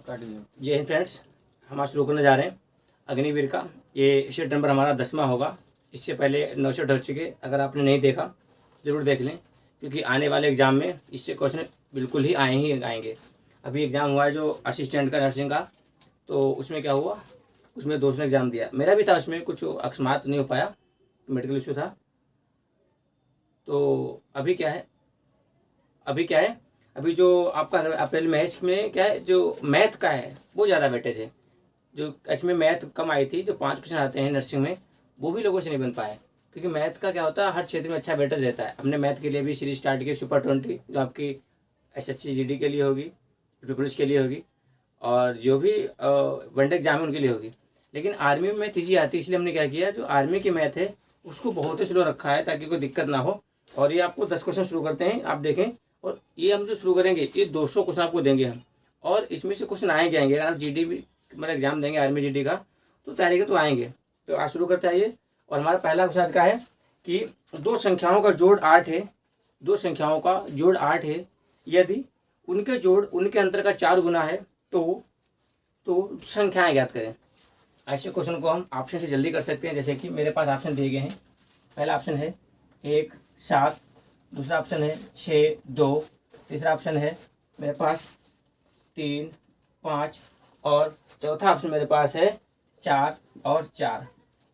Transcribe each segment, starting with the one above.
जय हिंद फ्रेंड्स, हम आज शुरू करने जा रहे हैं अग्निवीर का। ये सेट नंबर हमारा 10वां होगा। इससे पहले 9 सेट हो चुके। अगर आपने नहीं देखा ज़रूर देख लें, क्योंकि आने वाले एग्ज़ाम में इससे क्वेश्चन बिल्कुल ही आएंगे। अभी एग्ज़ाम हुआ है जो असिस्टेंट का नर्सिंग का, तो उसमें क्या हुआ, उसमें दोस्तों ने एग्ज़ाम दिया। मेरा भी था, उसमें कुछ अकस्मात नहीं हो पाया, मेडिकल इशू था। तो अभी क्या है, अभी जो आपका अप्रैल मैथ्स में क्या है, जो मैथ का है वो ज़्यादा वेटेज है। जो इसमें मैथ कम आई थी, जो 5 क्वेश्चन आते हैं नर्सिंग में, वो भी लोगों से नहीं बन पाए। क्योंकि मैथ का क्या होता है, हर क्षेत्र में अच्छा वेटेज रहता है। हमने मैथ के लिए भी सीरीज स्टार्ट की सुपर 20, जो आपकी SSC GD के लिए होगी, पुलिस के लिए होगी, और जो भी वनडे एग्जाम है उनके लिए होगी। लेकिन आर्मी में मैथ ईजी आती है, इसलिए हमने क्या किया, जो आर्मी की मैथ है उसको बहुत ही स्लो रखा है ताकि कोई दिक्कत ना हो। और ये आपको 10 क्वेश्चन शुरू करते हैं, आप देखें। और ये हम जो शुरू करेंगे, ये 200 क्वेश्चन आपको देंगे हम, और इसमें से क्वेश्चन आएंगे। अगर आप GD भी मतलब एग्जाम देंगे आर्मी GD का, तो तैयारी के तो आएंगे। तो आज शुरू करते हैं ये। और हमारा पहला क्वेश्चन का है कि दो संख्याओं का जोड़ 8 है। दो संख्याओं का जोड़ 8 है, यदि उनके जोड़ उनके अंतर का 4 गुना है तो संख्याएं ज्ञात करें। ऐसे क्वेश्चन को हम ऑप्शन से जल्दी कर सकते हैं। जैसे कि मेरे पास ऑप्शन दिए गए हैं। पहला ऑप्शन है 1 7, दूसरा ऑप्शन है 6 2, तीसरा ऑप्शन है मेरे पास 3 5, और चौथा ऑप्शन मेरे पास है 4 और 4।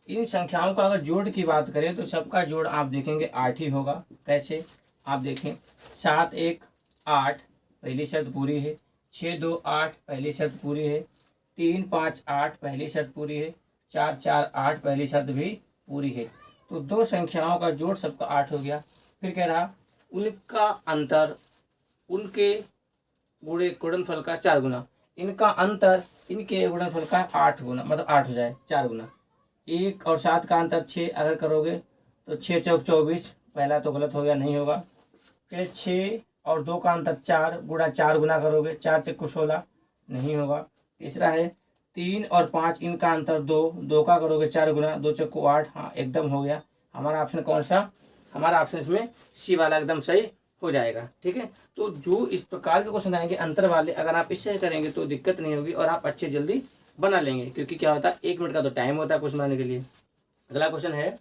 इन संख्याओं का अगर जोड़ की बात करें तो सबका जोड़ आप देखेंगे 8 ही होगा। कैसे, आप देखें, 7 1 8 पहली शर्त पूरी है, 6 2 8 पहली शर्त पूरी है, 3 5 8 पहली शर्त पूरी है, 4 4 8 पहली शर्त भी पूरी है। तो दो संख्याओं का जोड़ सबका 8 हो गया। फिर कह रहा उनका अंतर उनके गुणनफल का 4 गुना। इनका अंतर इनके गुणनफल का 8 गुना, मतलब 8 हो जाए 4 गुना। 1 और 7 का अंतर 6 अगर करोगे तो 6 चौक 24, पहला तो गलत हो गया, नहीं होगा। फिर 6 और 2 का अंतर 4 गुणा 4 गुना करोगे, 4 चक्कू 16, नहीं होगा। तीसरा है 3 और 5, इनका अंतर 2, 2 का करोगे 4 गुना, 2 चक्कू 8, हाँ एकदम हो गया। हमारा ऑप्शन कौन सा, हमारा ऑप्शन इसमें सी वाला एकदम सही हो जाएगा। ठीक है, तो जो इस प्रकार के क्वेश्चन आएंगे अंतर वाले, अगर आप इससे करेंगे तो दिक्कत नहीं होगी और आप अच्छे जल्दी बना लेंगे। क्योंकि क्या होता है, 1 मिनट का तो टाइम होता है क्वेश्चन बनाने के लिए। अगला क्वेश्चन है,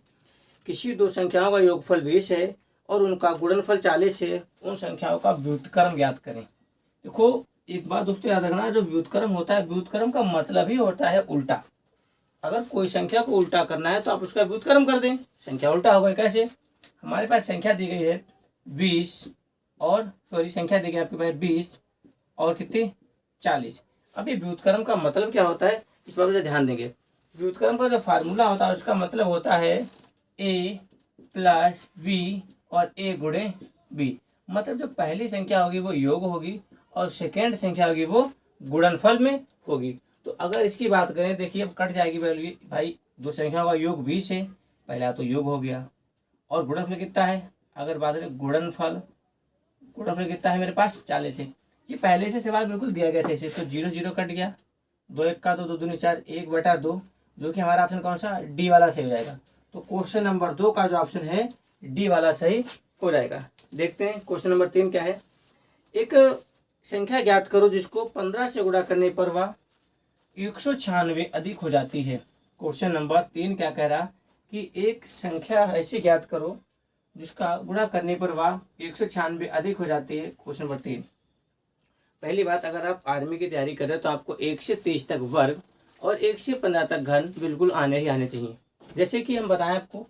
किसी दो संख्याओं का योगफल 20 है और उनका गुणनफल 40 है, उन संख्याओं का व्युत्क्रम ज्ञात करें। देखो एक बात दोस्तों याद रखना, जो व्युत्क्रम होता है, व्युत्क्रम का मतलब ही होता है उल्टा। अगर कोई संख्या को उल्टा करना है तो आप उसका व्युत्क्रम कर दें, संख्या उल्टा हो गई। कैसे, हमारे पास संख्या दी गई है 20 और संख्या दी गई आपके पास 20 और कितनी 40। अब ये व्युत्क्रम का मतलब क्या होता है, इस बात पर ध्यान देंगे। व्युत्क्रम का जो फार्मूला होता है उसका मतलब होता है a + v और a × b। मतलब जो पहली संख्या होगी वो योग होगी और सेकेंड संख्या होगी वो गुणनफल में होगी। तो अगर इसकी बात करें, देखिए अब कट जाएगी वैल्यू। भाई दो संख्याओं का योग 20 है, पहला तो योग हो गया, और गुणनफल कितना है, अगर बात करें गुणनफल कितना है मेरे पास 40 है। ये पहले से सवाल बिल्कुल दिया गया था, तो 0 0 कट गया, 2 1 का 2, 2 दूनी 4, 1/2, जो कि हमारा ऑप्शन कौन सा, डी वाला सही हो जाएगा। तो क्वेश्चन नंबर 2 का जो ऑप्शन है डी वाला सही हो जाएगा। देखते हैं क्वेश्चन नंबर 3 क्या है। एक संख्या ज्ञात करो जिसको 15 से गुणा करने पर वह 196 अधिक हो जाती है। क्वेश्चन नंबर 3 क्या कह रहा कि एक संख्या ऐसे ज्ञात करो जिसका गुणा करने पर वह 196 अधिक हो जाती है। क्वेश्चन नंबर 3, पहली बात, अगर आप आर्मी की तैयारी कर रहे हो तो आपको 1 से 23 तक वर्ग और 1 से 15 तक घन बिल्कुल आने चाहिए। जैसे कि हम बताएं आपको,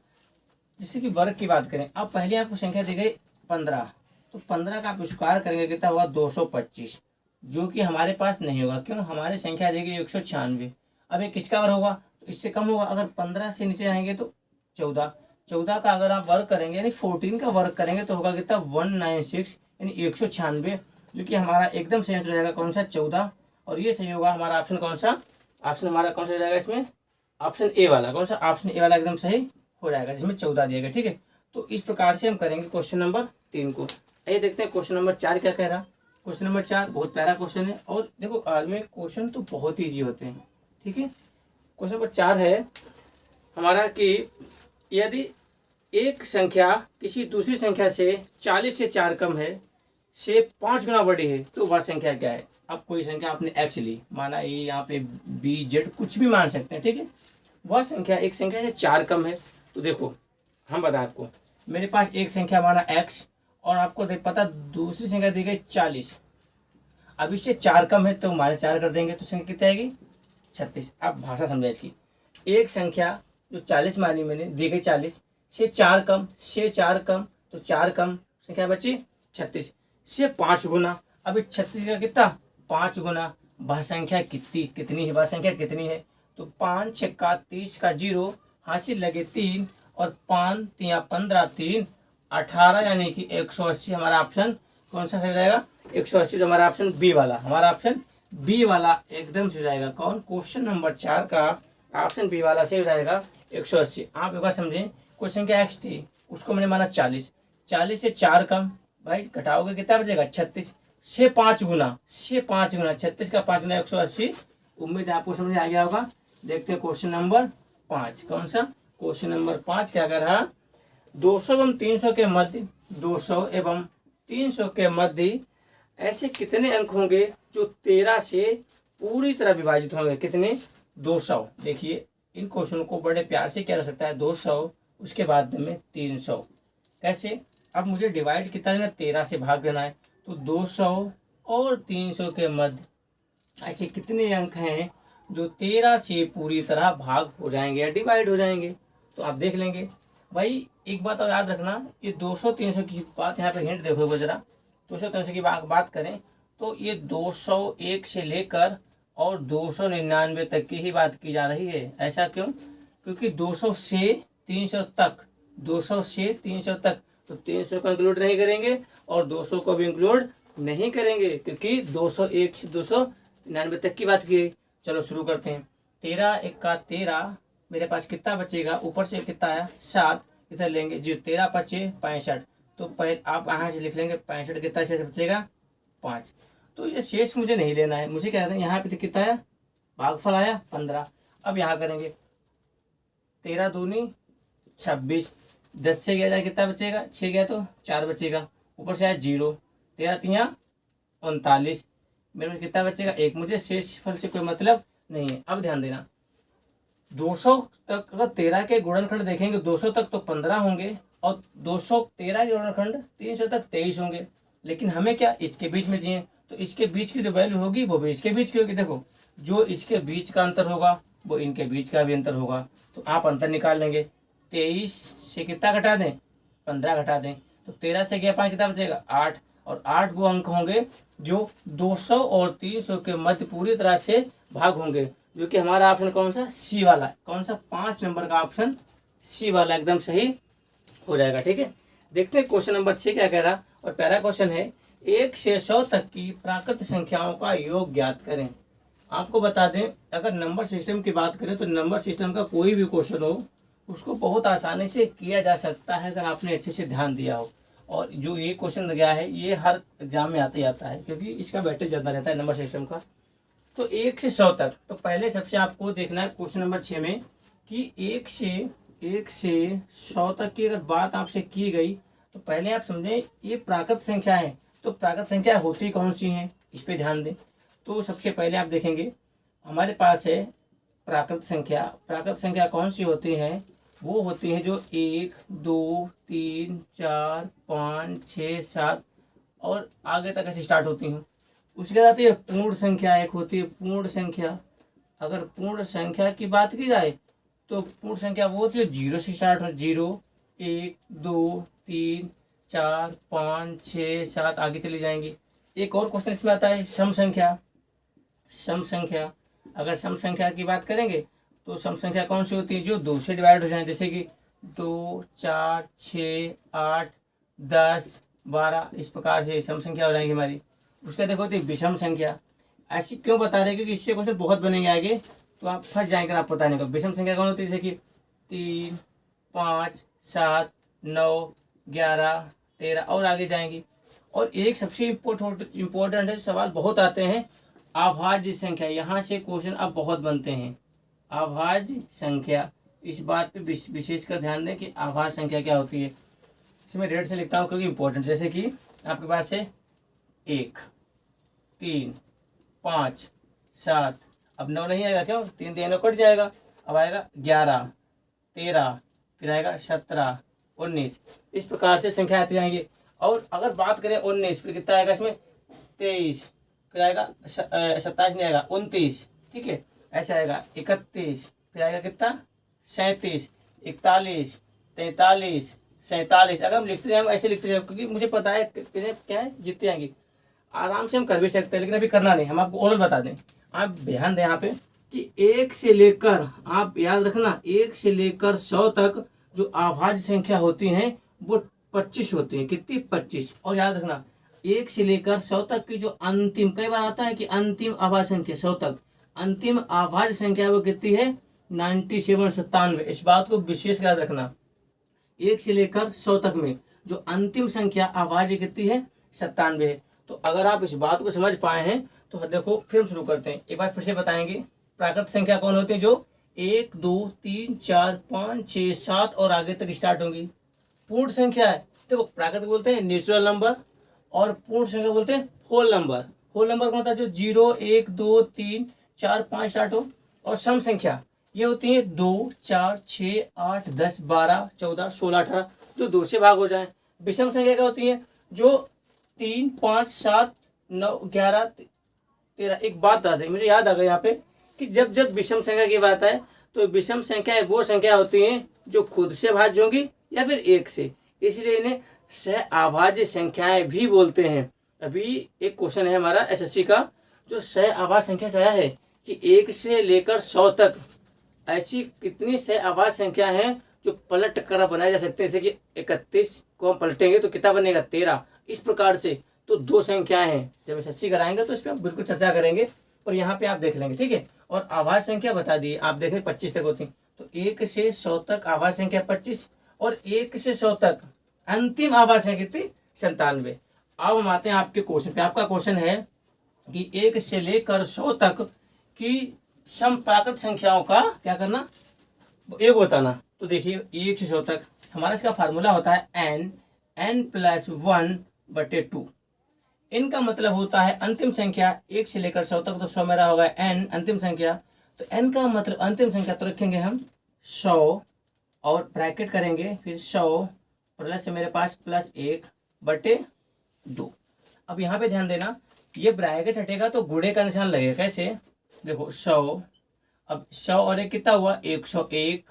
जैसे कि वर्ग की बात करें, अब पहले आपको संख्या दी गई 15, तो 15 का आप स्क्वायर करेंगे कितना होगा 225, जो कि हमारे पास नहीं होगा। क्यों, हमारी संख्या दी गई 196। अब ये किसका वर्ग होगा, तो इससे कम होगा। अगर 15 से नीचे आएंगे तो 14 का अगर आप वर्ग करेंगे यानी 14 का वर्ग करेंगे तो होगा कितना 196, यानी 196, जो कि हमारा एकदम सही हो जाएगा कौन सा 14। और ये सही होगा हमारा ऑप्शन कौन सा, ऑप्शन हमारा कौन सा हो जाएगा इसमें, ऑप्शन ए वाला। कौन सा, ऑप्शन ए वाला एकदम सही हो जाएगा, जिसमें 14 दिया गया। ठीक है, तो इस प्रकार से हम करेंगे क्वेश्चन नंबर 3 को। आइए देखते हैं क्वेश्चन नंबर 4 क्या कह रहा। क्वेश्चन नंबर 4 बहुत प्यारा क्वेश्चन है, और देखो आज में क्वेश्चन तो बहुत ईजी होते हैं। ठीक है, क्वेश्चन नंबर 4 है हमारा कि यदि एक संख्या किसी दूसरी संख्या से 40 से 4 कम है, से 5 गुना बड़ी है, तो वह संख्या क्या है। अब कोई संख्या आपने x ली, माना ये यहाँ पे b z कुछ भी मान सकते हैं, ठीक है। वह संख्या, एक संख्या से 4 कम है, तो देखो हम बताएं आपको, मेरे पास एक संख्या माना x और आपको पता दूसरी संख्या दी गई 40, अब इससे 4 कम है तो -4 कर देंगे तो संख्या कितनी आएगी 36। अब भाषा समझा इसकी, एक संख्या जो 40 मानी मैंने दी गई 40 से 4 कम, से 4 कम तो 4 कम संख्या बची 36, से 5 गुना, अभी 36 का कितना 5 गुना, वह संख्या कितनी है, वह संख्या कितनी है, तो 5 छक्का 30 का 0, हासिल लगे 3 और 5 3 15 3 18, यानी कि 180 हमारा ऑप्शन कौन सा हो जाएगा 180, तो हमारा ऑप्शन बी वाला, हमारा ऑप्शन बी वाला एकदम से हो जाएगा। कौन, क्वेश्चन नंबर 4 का ऑप्शन बी वाला से हो जाएगा 180। आप एक बार समझें, कोई संख्या x थी, उसको मैंने माना 40, 40 से 4 कम, भाई घटाओगे कितना बचेगा 36, से 5 गुना, से 5 गुना 36 का 5 गुना 180। उम्मीद है आपको समझ आ गया होगा। देखते हैं क्वेश्चन नंबर 5, कौन सा क्वेश्चन नंबर 5 क्या कर रहा, 200 एवं 300 के मध्य, 200 एवं 300 के मध्य ऐसे कितने अंक होंगे जो 13 से पूरी तरह विभाजित होंगे, कितने 200। देखिए इन क्वेश्चन को बड़े प्यार से किया जा सकता है, 200 उसके बाद में 300, कैसे, अब मुझे डिवाइड कितना देना 13 से भाग देना है, तो 200 और 300 के मध्य ऐसे कितने अंक हैं जो 13 से पूरी तरह भाग हो जाएंगे या डिवाइड हो जाएंगे, तो आप देख लेंगे। भाई एक बात और याद रखना, ये 200 300 की बात यहाँ पे हिंट देखो जरा, 200 300 की बात करें तो ये 201 से लेकर और 299 तक की ही बात की जा रही है। ऐसा क्यों, क्योंकि 200 से 300 तक, 200 से 300 तक, तो 300 को इंक्लूड नहीं करेंगे और 200 को भी इंक्लूड नहीं करेंगे, क्योंकि 201 से 299 तक की बात की है। चलो शुरू करते हैं। 13 एक्का 13, मेरे पास कितना बचेगा, ऊपर से कितना आया 7, इधर लेंगे जी, 13 पचे 65, तो पहले आप यहाँ से लिख लेंगे 65, कितना शेष बचेगा 5। तो ये शेष मुझे नहीं लेना है, मुझे क्या करना है, यहाँ पे कितना आया भागफल आया 15। अब यहाँ करेंगे 13 दूनी 26, 10 से गया जाए कितना बचेगा, 6 गया तो 4 बचेगा, ऊपर से आया 0, 13 3 39, मेरे पास कितना बचेगा 1। मुझे शेष फल से कोई मतलब नहीं है। अब ध्यान देना, 200 तक अगर 13 के गुणनखंड देखेंगे 200 तक तो 15 होंगे और 213 के गुणनखंड 300 तक 23 होंगे, लेकिन हमें क्या इसके बीच में चाहिए, तो इसके बीच की जो वैल्यू होगी वो भी इसके बीच की होगी। देखो जो इसके बीच का अंतर होगा वो इनके बीच का भी अंतर होगा, तो आप अंतर निकाल लेंगे। 23 से कितना घटा दें 15 घटा दें, तो 13 से गया 5 कितना बचेगा 8, और 8 वो अंक होंगे जो 200 और 300 के मध्य पूरी तरह से भाग होंगे, जो कि हमारा ऑप्शन कौन सा सी वाला है, कौन सा 5 नंबर का ऑप्शन सी वाला एकदम सही हो जाएगा। ठीक है, देखते हैं क्वेश्चन नंबर 6 क्या कह रहा, और पहला क्वेश्चन है 1 से 100 तक की प्राकृत संख्याओं का योग ज्ञात करें। आपको बता दें, अगर नंबर सिस्टम की बात करें तो नंबर सिस्टम का कोई भी क्वेश्चन हो उसको बहुत आसानी से किया जा सकता है अगर आपने अच्छे से ध्यान दिया हो। और जो ये क्वेश्चन गया है ये हर एग्जाम में आते आता है, क्योंकि इसका वेटेज ज़्यादा रहता है नंबर सिस्टम का। तो 1 से 100 तक, तो पहले सबसे आपको देखना है क्वेश्चन नंबर 6 में कि 1 से 100 तक की अगर बात आपसे की गई तो पहले आप समझें ये प्राकृत संख्या है, तो प्राकृत संख्या होती कौन सी हैं इस पर ध्यान दें। तो सबसे पहले आप देखेंगे हमारे पास है प्राकृत संख्या। प्राकृत संख्या कौन सी होती हैं, वो होती हैं जो 1 2 3 4 5 6 7 और आगे तक ऐसे स्टार्ट होती हैं। उसके बाद ये पूर्ण संख्या एक होती है, पूर्ण संख्या। अगर पूर्ण संख्या की बात की जाए तो पूर्ण संख्या वो होती है 0 से स्टार्ट हो, 0 1 2 3 4 5 6 7 आगे चली जाएंगी। एक और क्वेश्चन इसमें आता है सम संख्या। सम संख्या, अगर सम संख्या की बात करेंगे तो सम संख्या कौन सी होती है जो 2 से डिवाइड हो जाए, जैसे कि 2 4 6 8 10 12, इस प्रकार से सम संख्या हो जाएंगी हमारी। उसका देखो होती है विषम संख्या। ऐसी क्यों बता रहे हैं, क्योंकि इससे क्वेश्चन बहुत बनेंगे आगे, तो आप फंस जाएंगे आप पता नहीं को। विषम संख्या कौन होती है, जैसे कि 3 5 7 9 11 13 और आगे जाएंगी। और एक सबसे इम्पोर्टेंट है, सवाल बहुत आते हैं अभाज्य संख्या। यहाँ से क्वेश्चन अब बहुत बनते हैं अभाज्य संख्या। इस बात पे विशेष कर ध्यान दें कि अभाज्य संख्या क्या होती है। इसमें रेड से लिखता हूँ क्योंकि इम्पोर्टेंट, जैसे कि आपके पास है 1 3 5 7, अब 9 नहीं आएगा, क्यों, 3 3 कट जाएगा। अब आएगा 11 13, फिर आएगा 17 19, इस प्रकार से संख्या आती जाएंगी। और अगर बात करें 19, फिर कितना आएगा इसमें 23, फिर आएगा 27 नहीं आएगा 29, ठीक है, ऐसे आएगा 31, फिर आएगा कितना 37 41 43 47। अगर हम लिखते जाए, हम ऐसे लिखते जाए, क्योंकि मुझे पता है क्या है, जितनी आएंगी आराम से हम कर भी सकते हैं, लेकिन अभी करना नहीं, हम आपको ओरल बता दें। आप ध्यान दें यहाँ पे कि 1 से लेकर, आप याद रखना, 1 से लेकर 100 तक जो अभाज्य संख्या होती हैं वो 25 होती हैं। कितनी, 25। और याद रखना 1 से लेकर 100 तक की जो अंतिम, कई बार आता है कि अंतिम अभाज्य संख्या 100 तक, अंतिम अभाज्य संख्या वो कितनी है 97 97। इस बात को विशेष याद रखना, 1 से लेकर 100 तक में जो अंतिम संख्या अभाज्य कितनी है 97 है। तो अगर आप इस बात को समझ पाए हैं तो देखो फिर शुरू करते हैं। एक बार फिर से बताएंगे, प्राकृत संख्या कौन होती है, जो 1 2 3 4 5 6 7 और आगे तक स्टार्ट होंगी। पूर्ण संख्या है, देखो प्राकृत बोलते हैं नेचुरल नंबर, और पूर्ण संख्या बोलते हैं होल नंबर। होल नंबर कौन होता है, जो 0 1 2 3 4 5 स्टार्ट हो। और सम संख्या ये होती है 2 4 6 8 10 12 14 16 18, जो 2 से भाग हो जाए। विषम संख्या क्या होती है, जो 3 5 7 9 11 13। एक बात बता दें, मुझे याद आ गया यहाँ पे कि जब जब विषम संख्या की बात है तो विषम संख्याएं वो संख्या होती हैं जो खुद से भाज्य होंगी या फिर 1 से, इसलिए इन्हें सहअभाज्य संख्याएं भी बोलते हैं। अभी एक क्वेश्चन है हमारा एसएससी का, जो सहअभाज्य संख्या से आया है कि 1 से लेकर 100 तक ऐसी कितनी सहअभाज्य संख्या हैं जो पलट कर बनाए जा सकते हैं। जैसे कि 31 को हम पलटेंगे तो कितना बनेगा 13। इस प्रकार से तो 2 संख्याएं हैं, जब एसएससी कराएंगे तो इस पर हम बिल्कुल चर्चा करेंगे, पर यहाँ पे आप देख लेंगे, ठीक है। और अभाज्य संख्या बता दिए, आप देखें 25 तक होती, तो 1 से 100 तक अभाज्य संख्या 25, और 1 से 100 तक अंतिम अभाज्य संख्या कितनी 97। अब हम आते हैं आपके क्वेश्चन पे। आपका क्वेश्चन है कि 1 से लेकर 100 तक की समप्राकृत संख्याओं का क्या करना, एक बताना। तो देखिए 1 से 100 तक हमारा इसका फार्मूला होता है n+1/2। इनका मतलब होता है अंतिम संख्या 1 से लेकर 100 तक, तो 100 मेरा होगा n अंतिम संख्या। तो n का मतलब अंतिम संख्या तो रखेंगे हम 100 और ब्रैकेट करेंगे, फिर 100 प्लस से मेरे पास +1/2। अब यहाँ पे ध्यान देना, ये ब्रैकेट हटेगा तो गुणे का निशान लगेगा। कैसे, देखो 100, अब 100 और 1 कितना हुआ 101,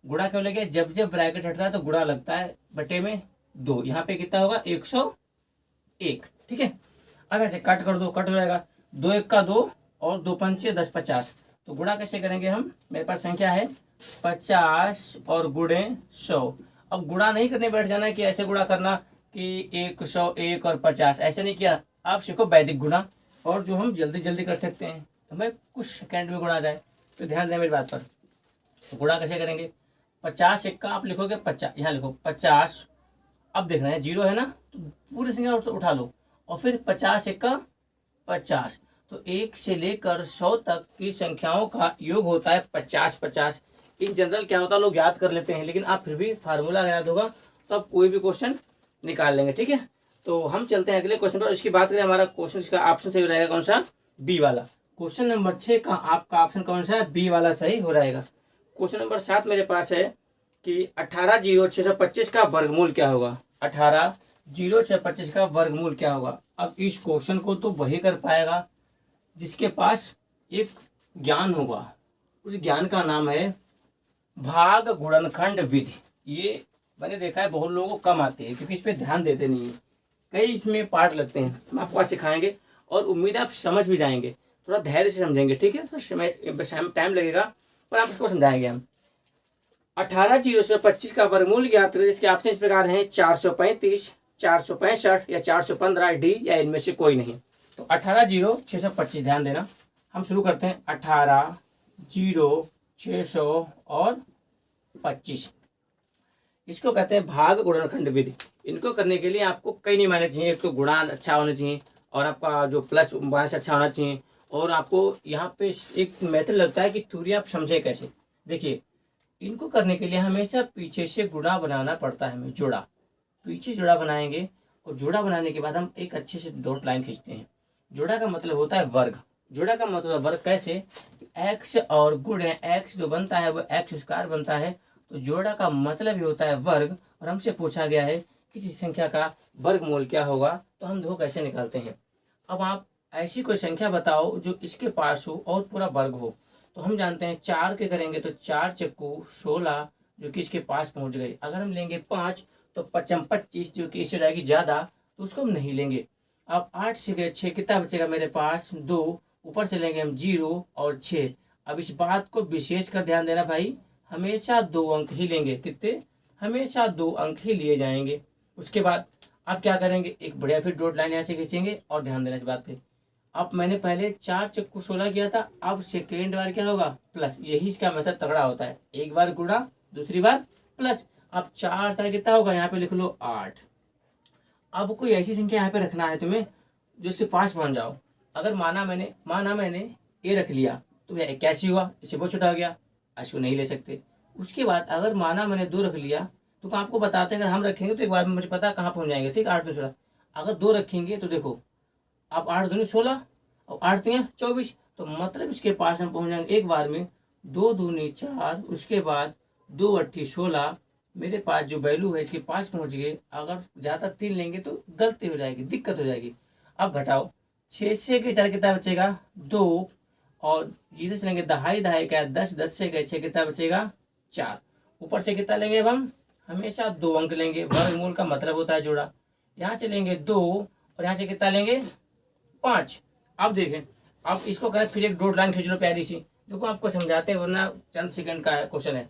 गुणा क्यों लगे, जब जब ब्रैकेट हटता है तो गुणा लगता है बटे में 2। यहाँ पे कितना होगा 101, ठीक है। अब ऐसे कट कर दो, कट हो जाएगा, 2 1 का 2 और 2 5 10 50। तो गुणा कैसे करेंगे हम, मेरे पास संख्या है 50 और गुणे 100। अब गुणा नहीं करने बैठ जाना है कि ऐसे गुणा करना कि 101 और 50, ऐसे नहीं किया। आप सीखो वैदिक गुणा, और जो हम जल्दी जल्दी कर सकते हैं, हमें कुछ सेकेंड में गुणा जाए। तो ध्यान दें मेरी बात पर, गुणा कैसे करेंगे, 50 1 का आप लिखोगे 50, यहाँ लिखो 50। अब देखना है 0 है ना, तो पूरी संख्या उठा लो, और फिर 50 1 का 50। तो 1 से लेकर 100 तक की संख्याओं का योग होता है 50 50। इन जनरल क्या होता है लोग याद कर लेते हैं, लेकिन आप फिर भी फार्मूला याद होगा तो आप कोई भी क्वेश्चन निकाल लेंगे, ठीक है। तो हम चलते हैं अगले क्वेश्चन पर। इसकी बात करें, हमारा क्वेश्चन इसका ऑप्शन सही रहेगा कौन सा, बी वाला। क्वेश्चन नंबर 6 का आपका ऑप्शन कौन सा है, बी वाला सही हो जाएगा। क्वेश्चन नंबर 7 मेरे पास है कि 18,0625 का वर्गमूल क्या होगा। 18,0625 का वर्गमूल क्या होगा। अब इस क्वेश्चन को तो वही कर पाएगा जिसके पास एक ज्ञान होगा, उस ज्ञान का नाम है भाग गुणनखंड विधि। ये मैंने देखा है बहुत लोगों को कम आती है, क्योंकि इस पर ध्यान देते नहीं है। कई इसमें पार्ट लगते हैं, हम आपको आज सिखाएंगे, और उम्मीद है आप समझ भी जाएंगे, थोड़ा धैर्य से समझेंगे, ठीक है। तो टाइम लगेगा पर आप उसको समझाएंगे हम। 18,0625 का वर्गमूल ज्ञात करें, जिसके ऑप्शन इस प्रकार हैं 435, 465 या 415, डी या इनमें से कोई नहीं। तो 18,0625 ध्यान देना, हम शुरू करते हैं 18,0625। इसको कहते हैं भाग गुणनखंड विधि। इनको करने के लिए आपको कई नियम आने चाहिए। एक तो गुणा अच्छा होना चाहिए, और आपका जो प्लस माइनस अच्छा होना चाहिए, और आपको यहाँ पे एक मेथड लगता है कि थ्योरी आप समझे कैसे। देखिए, इनको करने के लिए हमेशा पीछे से गुणा बनाना पड़ता है, हमें जोड़ा, पीछे जोड़ा बनाएंगे, और जोड़ा बनाने के बाद हम एक अच्छे से डॉट लाइन खींचते हैं। जोड़ा का मतलब होता है वर्ग। जोड़ा का मतलब वर्ग कैसे, एक्स और गुण एक्स जो बनता है वो एक्स स्क्वायर बनता है। तो जोड़ा का मतलब ही होता है वर्ग। और हमसे पूछा गया है किसी संख्या का वर्गमूल क्या होगा, तो हम देखो कैसे निकालते हैं। अब आप ऐसी कोई संख्या बताओ जो इसके पास हो और पूरा वर्ग हो। तो हम जानते हैं 4 के करेंगे तो 4 चक्कू 16 जो कि इसके पास पहुंच गई। अगर हम लेंगे 5 तो 5 25 जो कि इससे जाएगी ज़्यादा, तो उसको हम नहीं लेंगे। अब 8 से गए 6, कितना बचेगा मेरे पास 2, ऊपर से लेंगे हम 0 और 6। अब इस बात को विशेष कर ध्यान देना भाई, हमेशा 2 अंक ही लेंगे। कितने, हमेशा 2 अंक ही लिए जाएंगे। उसके बाद आप क्या करेंगे, एक बढ़िया फिर डॉट लाइन यहाँ से खींचेंगे। और ध्यान देना इस बात पे, अब मैंने पहले 4 चक्कू 16 किया था, अब सेकेंड बार क्या होगा प्लस। यही इसका मेथड तगड़ा होता है, एक बार गुणा दूसरी बार प्लस। अब 4 साल कितना होगा, यहाँ पे लिख लो 8। अब कोई ऐसी संख्या यहाँ पे रखना है तुम्हें जो इसके पास पहुंच जाओ। अगर माना मैंने ए रख लिया तो यह 81 हुआ, इससे बहुत छोटा हो गया, इसको नहीं ले सकते। उसके बाद अगर माना मैंने 2 रख लिया, तो आपको बताते हैं अगर हम रखेंगे तो एक बार में मुझे पता कहाँ पहुंच जाएंगे। ठीक, 8 2 16। अगर 2 रखेंगे तो देखो, अब 8 दूनी 16 और 8 3 24, तो मतलब इसके पास हम पहुंच जाएंगे एक बार में 2 दूनी 4, उसके बाद 2 8 16। मेरे पास जो वैल्यू है इसके पास पहुंच गए। अगर ज़्यादा 3 लेंगे तो गलती हो जाएगी, दिक्कत हो जाएगी। अब घटाओ, 6 से के 4 कितना बचेगा 2, और 0 से लेंगे दहाई, दहाई का 10, 10 से गए 6 कितना बचेगा 4। ऊपर से कितना लेंगे अब हम, हमेशा 2 अंक लेंगे। वर्गमूल का मतलब होता है जोड़ा। यहाँ से लेंगे 2 और यहाँ से कितना लेंगे 5। अब देखें, अब इसको करें फिर एक डॉट लाइन खींच लो प्यारी सी। देखो आपको समझाते हैं वरना चंद सेकंड का क्वेश्चन है।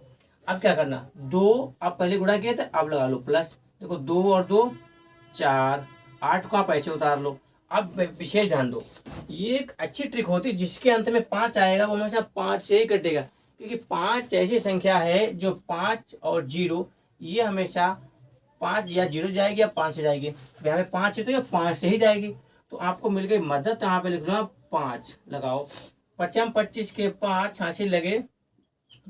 अब क्या करना, 2 आप पहले गुणा किए थे, अब लगा लो प्लस। देखो 2 और 2 4, 8 को आप ऐसे उतार लो। अब विशेष ध्यान दो, ये एक अच्छी ट्रिक होती है, जिसके अंत में 5 आएगा वो हमेशा 5 से ही कटेगा। क्योंकि 5 ऐसी संख्या है जो 5 और 0 ये हमेशा 5 या 0 जाएगी या 5 से जाएगी। यहाँ पे 5 है तो ये 5 से ही जाएगी। तो आपको मिल गई मदद, तो यहाँ पे लिख लो 5 लगाओ। 5 25 के 5 हासिल लगे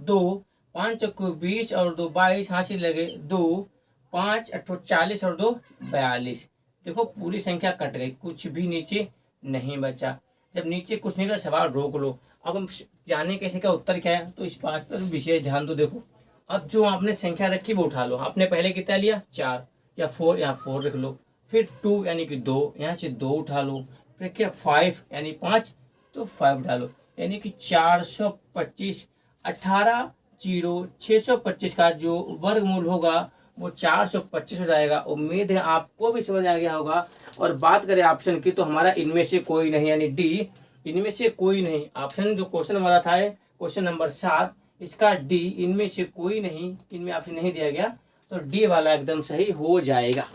2, 5 चक्कू 20 और 2 22 हासिल लगे 2, 5 8 40 और 2 42। देखो पूरी संख्या कट गई, कुछ भी नीचे नहीं बचा। जब नीचे कुछ नहीं का सवाल रोक लो। अब हम जाने कैसे का उत्तर क्या है, तो इस बात पर विशेष ध्यान दो। देखो अब जो आपने संख्या रखी वो उठा लो। आपने पहले कितना लिया 4 या 4, यहाँ 4 रख लो। फिर 2 यानी कि 2, यहाँ से 2 उठा लो। फिर क्या 5 यानी 5, तो 5 उठा लो। यानी कि 425, 18 0 625 का जो वर्गमूल होगा वो 425 हो जाएगा। उम्मीद है आपको भी समझ आ गया होगा। और बात करें ऑप्शन की, तो हमारा इनमें से कोई नहीं, यानी डी, इनमें से कोई नहीं। ऑप्शन जो क्वेश्चन हमारा था क्वेश्चन नंबर 7, इसका डी, इनमें से कोई नहीं, इनमें ऑप्शन नहीं दिया गया, तो डी वाला एकदम सही हो जाएगा।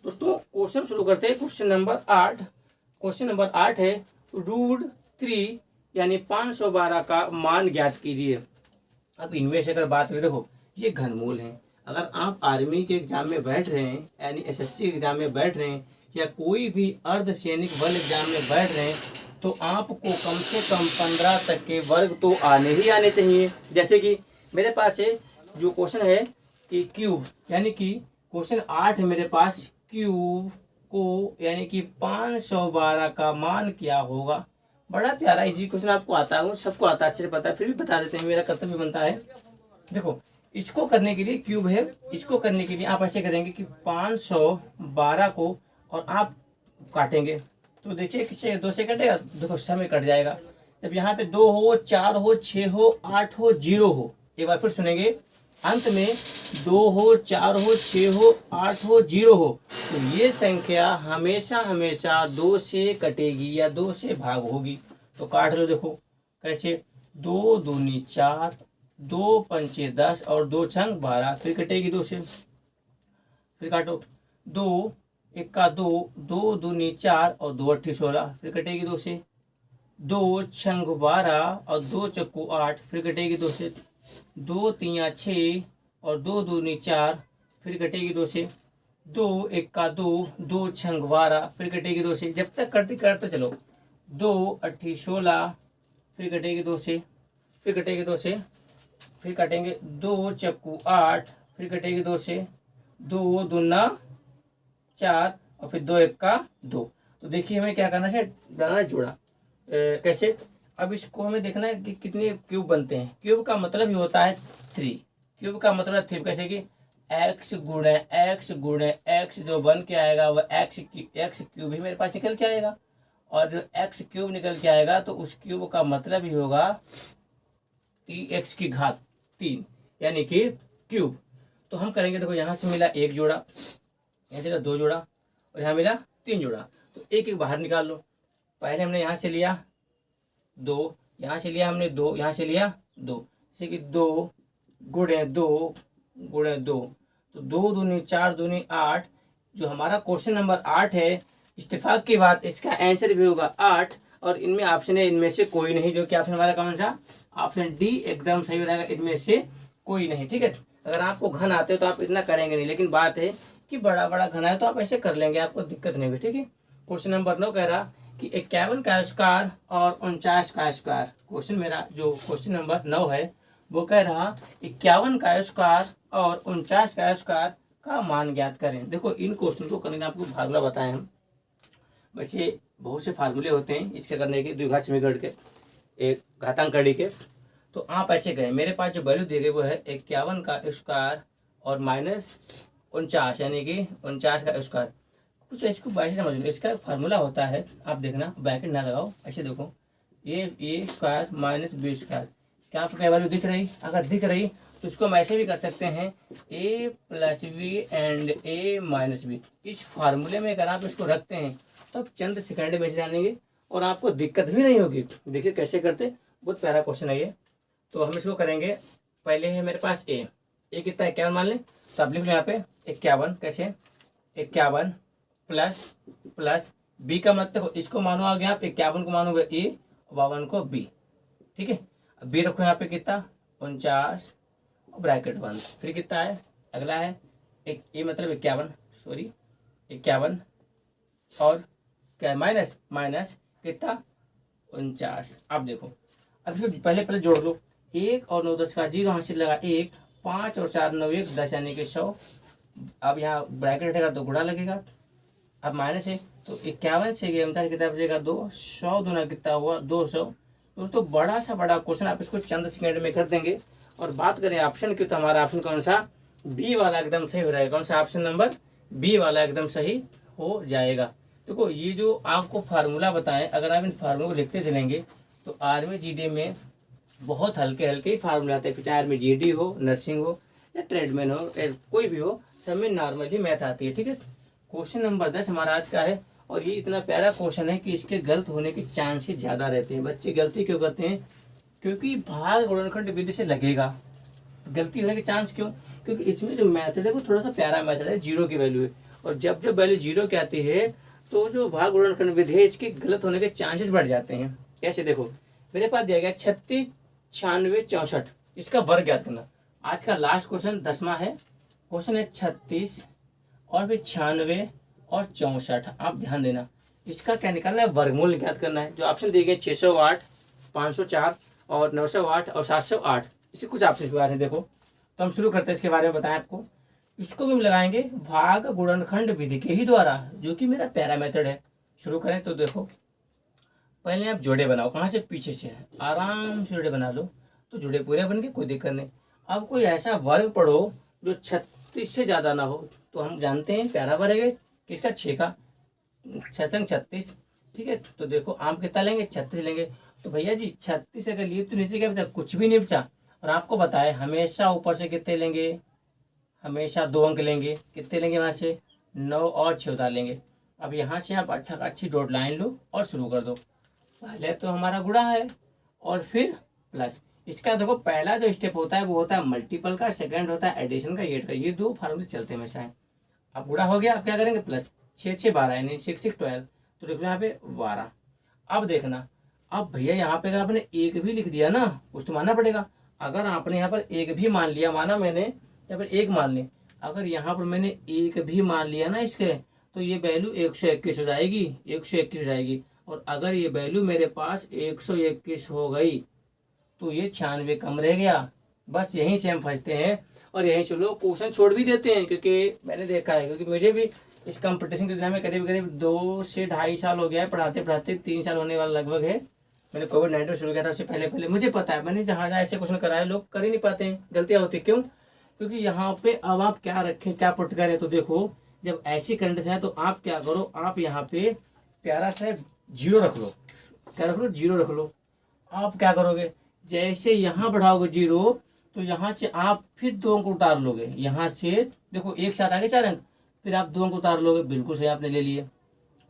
दोस्तों क्वेश्चन शुरू करते हैं। क्वेश्चन नंबर 8, क्वेश्चन नंबर 8 है √3 यानी 512 का मान ज्ञात कीजिए। अब इनमें से अगर बात करें, देखो ये घनमूल है। अगर आप आर्मी के एग्जाम में बैठ रहे हैं, यानी एसएससी एग्जाम में बैठ रहे हैं, या कोई भी अर्धसैनिक बल एग्जाम में बैठ रहे हैं, तो आपको कम से कम 15 तक के वर्ग तो आने ही आने चाहिए। जैसे कि मेरे पास है जो क्वेश्चन है कि क्यूब, यानी कि क्वेश्चन 8 है मेरे पास, क्यूब को यानी कि 512 का मान क्या होगा। बड़ा प्यारा इजी क्वेश्चन, आपको आता है, सबको आता है, अच्छे से पता है, फिर भी बता देते हैं, मेरा कर्तव्य बनता है। देखो इसको करने के लिए क्यूब है, इसको करने के लिए आप ऐसे करेंगे कि 512 को और आप काटेंगे, तो देखिए किससे 2 से कटेगा, देखो समय कट जाएगा। जब यहाँ पे 2 हो 4 हो 6 हो 8 हो 0 हो, एक बार फिर सुनेंगे, अंत में 2 हो 4 हो 6 हो 8 हो 0 हो, तो ये संख्या हमेशा हमेशा 2 से कटेगी या 2 से भाग होगी। तो काट लो, देखो कैसे, 2 दूनी 4, 2 पंचे 10 और 2 छंग 12, फिर कटेगी 2 से। फिर काटो, 2 1 2, 2 दूनी 4 और 2 8 16, फिर कटेगी 2 से। 2 छंग 12 और 2 चक्कू 8, फिर कटेगी 2 से। 2 3 6 और 2 दूनी 4, फिर कटेगी 2 से। 2 1 2, 2 छंग 12, फिर कटेगी 2 से। जब तक करते चलो, 2 8 16, फिर कटेगी 2 से, फिर कटेगी 2 से, फिर काटेंगे 2 चक्कू 8, फिर कटेगी 2 से। 2 दूना 4 और फिर 2 1 2। तो देखिए हमें क्या करना है, डालना है जोड़ा। कैसे, अब इसको हमें देखना है कि कितने क्यूब बनते हैं। क्यूब का मतलब ही होता है 3, क्यूब का मतलब है 3। कैसे कि एक्स गुणे एक्स जो बन के आएगा वह एक्स क्यूब ही मेरे पास निकल के आएगा, और जो एक्स क्यूब निकल के आएगा तो उस क्यूब का मतलब ही होगा एक्स की घात 3 यानी कि क्यूब। तो हम करेंगे, देखो यहाँ से मिला 1 जोड़ा, यहाँ से मिला 2 जोड़ा, और यहाँ मिला 3 जोड़ा। तो एक एक बाहर निकाल लो। पहले हमने यहाँ से लिया 2, यहाँ से लिया हमने 2, यहाँ से लिया 2, जैसे कि 2 गुणे 2 गुणे 2, तो 2 दूनी 4 दूनी 8। जो हमारा क्वेश्चन नंबर 8 है, इत्तेफाक की बात इसका आंसर भी होगा 8। और इनमें ऑप्शन है इनमें से कोई नहीं, जो कि ऑप्शन हमारा कौन सा, ऑप्शन डी एकदम सही हो रहेगा, इनमें से कोई नहीं। ठीक है, अगर आपको घन आते हो तो आप इतना करेंगे नहीं, लेकिन बात है कि बड़ा बड़ा घन है तो आप ऐसे कर लेंगे, आपको दिक्कत नहीं होगी। ठीक है, क्वेश्चन नंबर 9 कह रहा कि 51 का स्क्वायर और 49 का स्क्वायर। क्वेश्चन मेरा जो क्वेश्चन नंबर 9 है वो कह रहा 51 का स्क्वायर और 49 का स्क्वायर का मान ज्ञात करें। देखो इन क्वेश्चन को करने का आपको फार्मूला बताएं हम, वैसे बहुत से फार्मूले होते हैं इसके करने के, द्विघात समीकरण के, एक घातांक कड़ी के। तो आप ऐसे करें, मेरे पास जो वैल्यू दी गई वो है 51 का स्क्वायर और -49 यानी कि 49 का स्क्वायर। कुछ इसको वैसे समझ लो, इसका फार्मूला होता है, आप देखना ब्रैकेट ना लगाओ, ऐसे देखो, ए स्क्वायर माइनस बी स्क्वायर। क्या आपको क्या वैल्यू दिख रही? अगर दिख रही तो इसको हम ऐसे भी कर सकते हैं, a + b and a - b। इस फार्मूले में अगर आप इसको रखते हैं तो आप चंद सेकंड में जानेंगे और आपको दिक्कत भी नहीं होगी। देखिए कैसे करते, बहुत प्यारा क्वेश्चन है ये। तो हम इसको करेंगे, पहले है मेरे पास ए कितना 51 मान लें, तो आप लिख लो यहाँ पे 51। कैसे 51 प्लस बी का मतलब इसको मानो आगे आप 51 को मानोगे ए, 52 को बी। ठीक है, अब बी रखो यहाँ पे कितना 49 ब्रैकेट बंद, फिर कितना है अगला है एक ए मतलब 51, सॉरी 51 और क्या माइनस कितना 49। अब देखो, अब इसको पहले जोड़ लो, 1 और 9 10 का 0 हासिल लगा 1, 5 और 4 9 1 10 यानी कि 100। अब यहाँ ब्रैकेट हटेगा तो गुणा लगेगा, अब माइनस है तो 51 से 49 कितना बचेगा 2, 100 दूना कितना हुआ 200। दोस्तों बड़ा सा बड़ा क्वेश्चन, आप इसको चंद सेकंड में कर देंगे। और बात करें ऑप्शन की तो हमारा ऑप्शन कौन सा, बी वाला एकदम सही हो जाएगा। कौन सा ऑप्शन नंबर बी वाला एकदम सही हो जाएगा। देखो ये जो आपको फार्मूला बताएं, अगर आप इन फार्मूला को लिखते चलेंगे तो आर्मी जीडी में बहुत हल्के हल्के ही फार्मूले आते हैं, चाहे आर्मी जीडी हो, नर्सिंग हो या ट्रेडमैन हो, कोई भी हो, सब में नॉर्मली मैथ आती है। ठीक है, क्वेश्चन नंबर 10 हमारा आज का है, और ये इतना प्यारा क्वेश्चन है कि इसके गलत होने के चांसेस ज़्यादा रहते हैं। बच्चे गलती क्यों करते हैं? क्योंकि भाग गुणनखंड विधि से लगेगा, गलती होने के चांस क्यों? क्योंकि इसमें जो मेथड है वो थोड़ा सा प्यारा मेथड है, 0 की वैल्यू है, और जब जब वैल्यू 0 की आती है तो जो भाग गुणनखंड विधि है इसके गलत होने के चांसेस बढ़ जाते हैं। कैसे देखो, मेरे पास दिया गया 36 96 64, इसका वर्ग ज्ञात करना। आज का लास्ट क्वेश्चन 10वां है, क्वेश्चन है 36 और फिर 96 और 64। आप ध्यान देना, इसका क्या निकालना है, वर्गमूल ज्ञात करना है। जो ऑप्शन दिए गए 608 504 और 908 और 708, इसे कुछ ऑप्शन के बारे में देखो। तो हम शुरू करते हैं इसके बारे में बताएं आपको। इसको भी हम लगाएंगे भाग गुणनखंड विधि के ही द्वारा, जो कि मेरा प्यारा मेथड है। शुरू करें तो देखो, पहले आप जोड़े बनाओ, कहाँ से, पीछे से, आराम से जोड़े बना लो, तो जुड़े पूरे बन के कोई दिक्कत नहीं। अब कोई ऐसा वर्ग पढ़ो जो 36 से ज़्यादा ना हो, तो हम जानते हैं प्यारा वर्ग है किसका, 6 का, 6 36। ठीक है, तो देखो आम कितना लेंगे, 36 लेंगे। तो भैया जी 36 अगर लिए तो नीचे क्या बचा, कुछ भी नहीं बचा। और आपको बताए हमेशा ऊपर से कितने लेंगे, हमेशा 2 अंक लेंगे। कितने लेंगे वहाँ से, 9 और 6 उतार लेंगे। अब यहाँ से आप अच्छी डॉट लाइन लो और शुरू कर दो। पहले तो हमारा गुणा है और फिर प्लस। इसका देखो पहला जो स्टेप होता है वो होता है मल्टीपल का, सेकंड होता है एडिशन का, एड का। ये 2 फार्मूले चलते हमेशा हैं। अब गुणा हो गया, आप क्या करेंगे, प्लस 6 6 12 यानी 6 6 12, तो देखो यहाँ पे 12। अब देखना, अब भैया यहाँ पे अगर आपने 1 भी लिख दिया ना, कुछ तो मानना पड़ेगा। अगर आपने यहाँ पर 1 भी मान लिया, माना मैंने यहाँ पर 1 मान लिया, अगर यहाँ पर मैंने 1 भी मान लिया ना इसके, तो ये वैल्यू 121 हो जाएगी, 121 हो जाएगी। और अगर ये वैल्यू मेरे पास 121 हो गई तो ये 96 कम रह गया। बस यहीं से हम फंसते हैं और यहीं से लोग क्वेश्चन छोड़ भी देते हैं, क्योंकि मैंने देखा है, क्योंकि मुझे भी इस कंपटीशन की दुनिया में करीब करीब 2 से 2.5 साल हो गया है, पढ़ाते पढ़ाते 3 साल होने वाला लगभग है। मैंने कोविड-19 शुरू किया था, उससे पहले पहले मुझे पता है, मैंने जहाँ जहाँ ऐसे क्वेश्चन कराए लोग कर ही नहीं पाते हैं, गलतियाँ होती है। क्यों? क्योंकि यहाँ पे अब आप क्या रखें, क्या पुट करें। तो देखो, जब ऐसी कंडीशन है तो आप क्या करो, आप यहाँ पे प्यारा सा 0 रख लो। क्या रख लो? 0 रख लो। आप क्या करोगे, जैसे यहाँ बढ़ाओगे 0 तो यहाँ से आप फिर 2 अंक उतार लोगे। यहाँ से देखो एक साथ आगे 4 अंक, फिर आप 2 अंक उतार लोगे। बिल्कुल सही आपने ले लिए।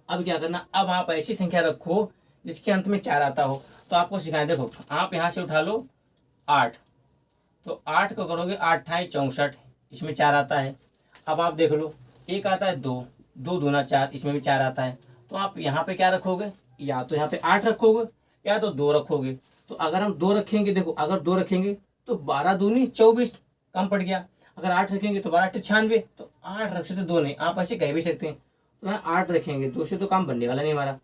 अब क्या करना, अब आप ऐसी संख्या रखो जिसके अंत में 4 आता हो। तो आपको सिखाएं, देखो आप यहाँ से उठा लो 8, तो 8 को करोगे 8 × 64, इसमें 4 आता है। अब आप देख लो, एक आता है 2, 2 दूना 4, इसमें भी 4 आता है। तो आप यहाँ पे क्या रखोगे, या तो यहाँ पे 8 रखोगे या तो 2 रखोगे। तो अगर हम 2 रखेंगे, देखो अगर 2 रखेंगे तो 12 दूनी 24 कम पड़ गया। अगर 8 रखेंगे तो 12 × 96, तो 8 रख सकते 2 नहीं, आप ऐसे कह भी सकते हैं। तो यहाँ 8 रखेंगे, 2 से तो काम बनने वाला नहीं हमारा।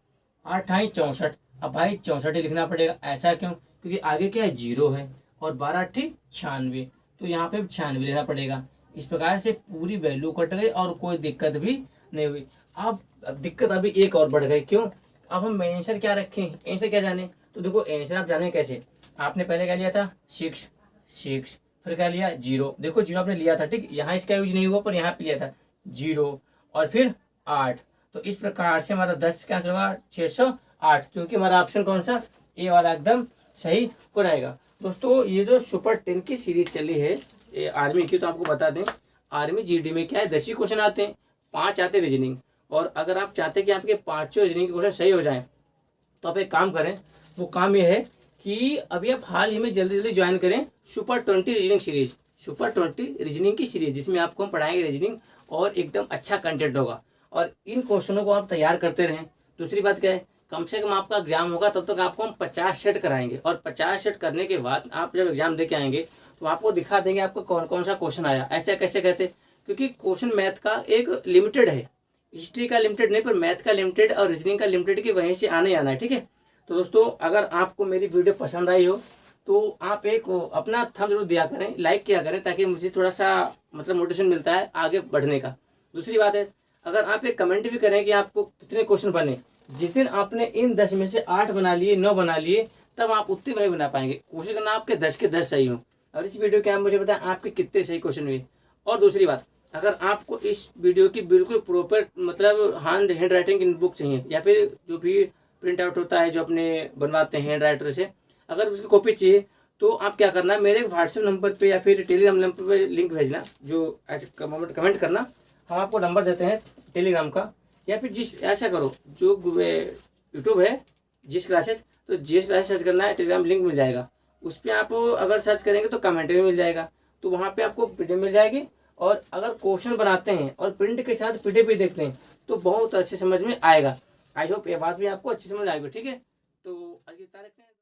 8 × 64, अब भाई 64 ही लिखना पड़ेगा। ऐसा क्यों? क्योंकि आगे क्या है, 0 है, और 12 × 8 = 96, तो यहाँ पे 96 लिखना पड़ेगा। इस प्रकार से पूरी वैल्यू कट गई और कोई दिक्कत भी नहीं हुई। अब दिक्कत अभी एक और बढ़ गई। क्यों? अब हम आंसर क्या रखें, आंसर क्या जाने। तो देखो आंसर आप जाने कैसे, आपने पहले क्या लिया था 6, फिर क्या लिया 0। देखो 0 आपने लिया था, ठीक, यहाँ इसका यूज नहीं हुआ पर यहाँ पे लिया था 0, और फिर 8। तो इस प्रकार से हमारा 10 का आंसर होगा 608, क्योंकि हमारा ऑप्शन कौन सा, ए वाला एकदम सही हो जाएगा। दोस्तों ये जो सुपर 10 की सीरीज चली है ये आर्मी की, तो आपको बता दें आर्मी जीडी में क्या है 10 ही क्वेश्चन आते हैं, 5 आते हैं रीजनिंग। और अगर आप चाहते हैं कि आपके 5 रीजनिंग के क्वेश्चन सही हो जाएं, तो आप एक काम करें, वो काम ये है कि अभी आप हाल ही में जल्दी जल्दी ज्वाइन करें super 20 reasoning series, super 20 reasoning की सीरीज, जिसमें आपको हम पढ़ाएंगे रीजनिंग और एकदम अच्छा कंटेंट होगा। और इन क्वेश्चनों को आप तैयार करते रहें। दूसरी बात क्या है, कम से कम आपका एग्जाम होगा तब तक आपको हम 50 सेट कराएंगे, और 50 सेट करने के बाद आप जब एग्जाम दे के आएंगे तो आपको दिखा देंगे आपको कौन कौन सा क्वेश्चन आया। ऐसे कैसे कहते, क्योंकि क्वेश्चन मैथ का एक लिमिटेड है, हिस्ट्री का लिमिटेड नहीं, पर मैथ का लिमिटेड और रीजनिंग का लिमिटेड की वहीं से आने आना है, ठीक है। तो दोस्तों अगर आपको मेरी वीडियो पसंद आई हो तो आप एक अपना थंब जरूर दिया करें, लाइक किया करें, ताकि मुझे थोड़ा सा मतलब मोटिवेशन मिलता है आगे बढ़ने का। दूसरी बात है, अगर आप एक कमेंट भी करें कि आपको कितने क्वेश्चन बने, जिस दिन आपने इन 10 में से 8 बना लिए, 9 बना लिए, तब आप उतने वही बना पाएंगे। कोशिश करना आपके 10 के 10 सही हो। और इस वीडियो के आप मुझे बताएं आपके कितने सही क्वेश्चन हुए। और दूसरी बात, अगर आपको इस वीडियो की बिल्कुल प्रॉपर मतलब हैंड राइटिंग की बुक चाहिए, या फिर जो भी प्रिंट आउट होता है जो अपने बनवाते हैं हैंड राइटर से, अगर उसकी कॉपी चाहिए तो आप क्या करना, मेरे व्हाट्सएप नंबर पे या फिर टेलीग्राम नंबर पे लिंक भेजना, जो कमेंट करना, हम आपको नंबर देते हैं टेलीग्राम का। या फिर जिस ऐसा करो, जो यूट्यूब है जिस क्लासेस, तो जिस क्लासेस सर्च करना है टेलीग्राम लिंक मिल जाएगा, उस पर आप अगर सर्च करेंगे तो कमेंट भी मिल जाएगा, तो वहाँ पे आपको पीडीएफ मिल जाएगी। और अगर क्वेश्चन बनाते हैं और प्रिंट के साथ पीडीएफ भी देखते हैं तो बहुत अच्छे समझ में आएगा। आई होप ये बात भी आपको अच्छी समझ आएगी, ठीक है। तो आज की तारीख में